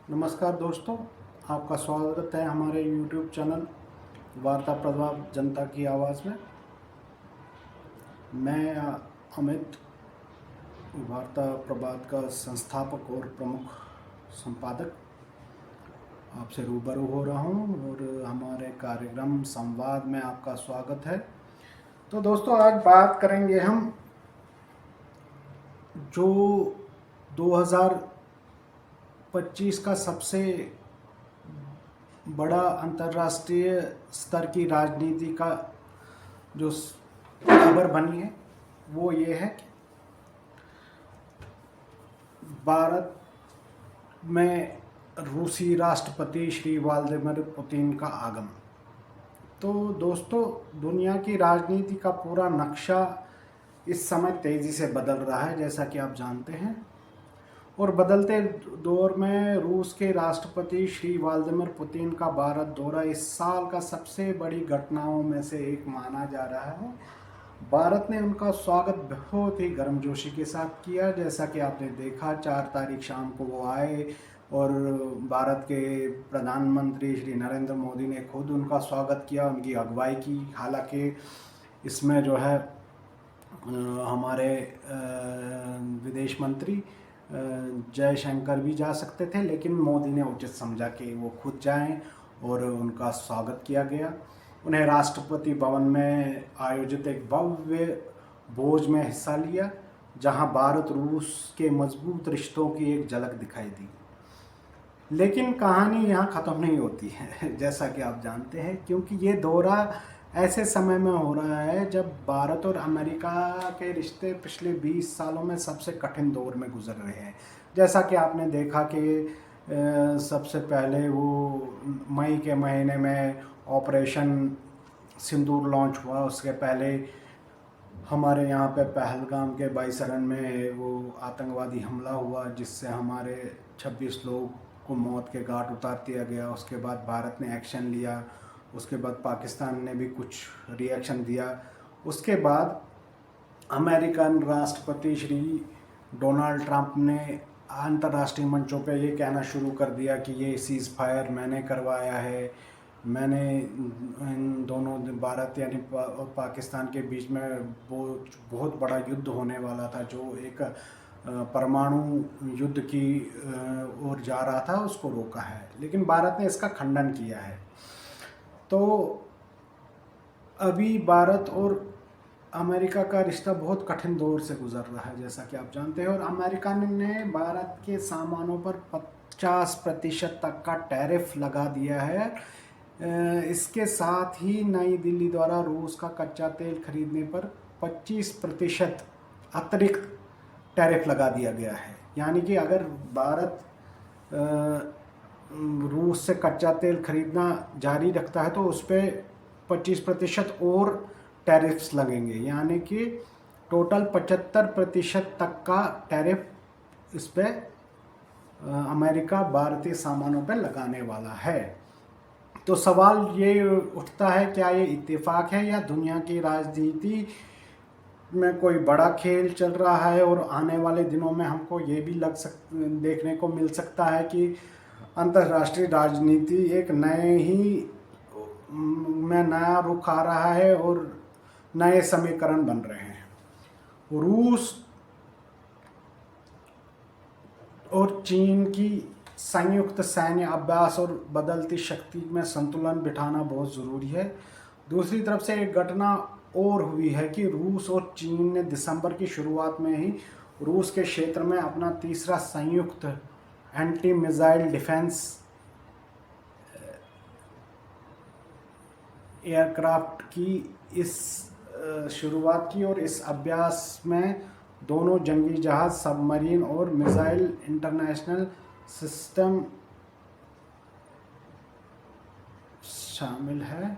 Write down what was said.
नमस्कार दोस्तों, आपका स्वागत है हमारे YouTube चैनल वार्ता प्रभाव जनता की आवाज़ में। मैं अमित, वार्ता प्रभात का संस्थापक और प्रमुख संपादक आपसे रूबरू हो रहा हूँ और हमारे कार्यक्रम संवाद में आपका स्वागत है। तो दोस्तों, आज बात करेंगे हम जो 2025 का सबसे बड़ा अंतर्राष्ट्रीय स्तर की राजनीति का जो खबर बनी है वो ये है कि भारत में रूसी राष्ट्रपति श्री व्लादिमीर पुतिन का आगमन। तो दोस्तों, दुनिया की राजनीति का पूरा नक्शा इस समय तेज़ी से बदल रहा है, जैसा कि आप जानते हैं। और बदलते दौर में रूस के राष्ट्रपति श्री व्लादिमीर पुतिन का भारत दौरा इस साल का सबसे बड़ी घटनाओं में से एक माना जा रहा है। भारत ने उनका स्वागत बहुत ही गर्मजोशी के साथ किया। जैसा कि आपने देखा, 4 तारीख शाम को वो आए और भारत के प्रधानमंत्री श्री नरेंद्र मोदी ने खुद उनका स्वागत किया, उनकी अगुवाई की। हालांकि इसमें जो है हमारे विदेश मंत्री जयशंकर भी जा सकते थे, लेकिन मोदी ने उचित समझा कि वो खुद जाएं और उनका स्वागत किया गया। उन्हें राष्ट्रपति भवन में आयोजित एक भव्य भोज में हिस्सा लिया, जहां भारत रूस के मजबूत रिश्तों की एक झलक दिखाई दी। लेकिन कहानी यहाँ ख़त्म नहीं होती है जैसा कि आप जानते हैं, क्योंकि ये दौरा ऐसे समय में हो रहा है जब भारत और अमेरिका के रिश्ते पिछले 20 सालों में सबसे कठिन दौर में गुजर रहे हैं। जैसा कि आपने देखा कि सबसे पहले वो मई के महीने में ऑपरेशन सिंदूर लॉन्च हुआ। उसके पहले हमारे यहाँ पे पहलगाम के बाईसरन में वो आतंकवादी हमला हुआ, जिससे हमारे 26 लोग को मौत के घाट उतार दिया गया। उसके बाद भारत ने एक्शन लिया, उसके बाद पाकिस्तान ने भी कुछ रिएक्शन दिया। उसके बाद अमेरिकन राष्ट्रपति श्री डोनाल्ड ट्रंप ने अंतर्राष्ट्रीय मंचों पे ये कहना शुरू कर दिया कि ये सीज़ फायर मैंने करवाया है, मैंने इन दोनों भारत यानी और पाकिस्तान के बीच में बहुत बड़ा युद्ध होने वाला था, जो एक परमाणु युद्ध की ओर जा रहा था, उसको रोका है। लेकिन भारत ने इसका खंडन किया है। तो अभी भारत और अमेरिका का रिश्ता बहुत कठिन दौर से गुजर रहा है, जैसा कि आप जानते हैं। और अमेरिका ने भारत के सामानों पर 50% तक का टैरिफ लगा दिया है। इसके साथ ही नई दिल्ली द्वारा रूस का कच्चा तेल खरीदने पर 25% अतिरिक्त टैरिफ लगा दिया गया है। यानी कि अगर भारत रूस से कच्चा तेल खरीदना जारी रखता है तो उस पर 25% और टैरिफ्स लगेंगे, यानी कि टोटल 75% तक का टैरिफ इस पर अमेरिका भारतीय सामानों पर लगाने वाला है। तो सवाल ये उठता है, क्या ये इत्तेफाक है या दुनिया की राजनीति में कोई बड़ा खेल चल रहा है? और आने वाले दिनों में हमको ये भी देखने को मिल सकता है कि अंतर्राष्ट्रीय राजनीति एक नया रुख आ रहा है और नए समीकरण बन रहे हैं। रूस और चीन की संयुक्त सैन्य अभ्यास और बदलती शक्ति में संतुलन बिठाना बहुत ज़रूरी है। दूसरी तरफ से एक घटना और हुई है कि रूस और चीन ने दिसंबर की शुरुआत में ही रूस के क्षेत्र में अपना तीसरा संयुक्त एंटी मिसाइल डिफेंस एयरक्राफ्ट की इस शुरुआत की। और इस अभ्यास में दोनों जंगी जहाज, सबमरीन और मिसाइल इंटरनेशनल सिस्टम शामिल है।